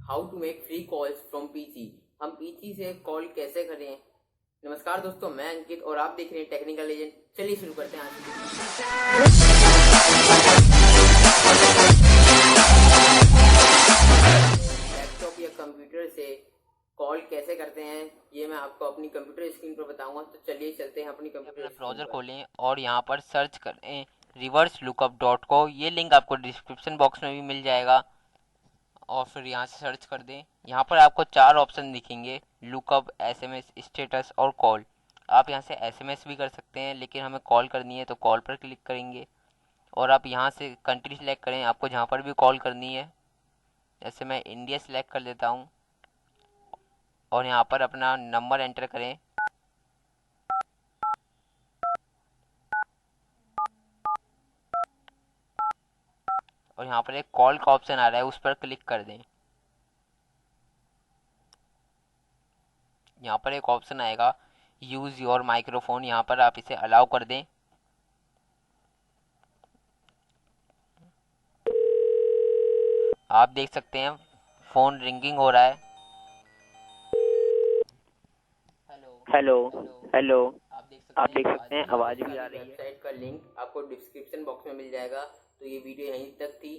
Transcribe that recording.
How to make free calls from PC. हम PC से call कैसे करें। नमस्कार दोस्तों, मैं अंकित और आप देख रहे हैं टेक्निकल एजेंट। चलिए शुरू करते हैं आज। लैपटॉप या कंप्यूटर से कॉल कैसे करते हैं ये मैं आपको अपनी कंप्यूटर स्क्रीन पर बताऊंगा। तो चलिए चलते हैं अपनी कंप्यूटर अपना ब्राउज़र स्क्रीन पर। खोलें और यहाँ पर सर्च करें reverselookup.co। ये लिंक आपको डिस्क्रिप्शन बॉक्स में भी मिल जाएगा और फिर यहाँ से सर्च कर दें। यहाँ पर आपको 4 ऑप्शन दिखेंगे: लुकअप, एसएमएस, स्टेटस और कॉल। आप यहाँ से एसएमएस भी कर सकते हैं, लेकिन हमें कॉल करनी है तो कॉल पर क्लिक करेंगे। और आप यहाँ से कंट्री सेलेक्ट करें, आपको जहाँ पर भी कॉल करनी है। जैसे मैं इंडिया सेलेक्ट कर लेता हूँ और यहाँ पर अपना नंबर एंटर करें। और यहाँ पर एक कॉल का ऑप्शन आ रहा है, उस पर क्लिक कर दें। यहाँ पर एक ऑप्शन आएगा यूज़ योर माइक्रोफोन, यहाँ पर आप इसे अलाउ कर दें। आप देख सकते हैं फ़ोन रिंगिंग हो रहा है। Hello hello hello. आप आप देख आवाज़ सकते हैं भी आ आवाज रही भी है। आ रही है। वेबसाइट का लिंक आपको डिस्क्रिप्शन बॉक्स में मिल जाएगा। तो ये वीडियो यहीं तक थी।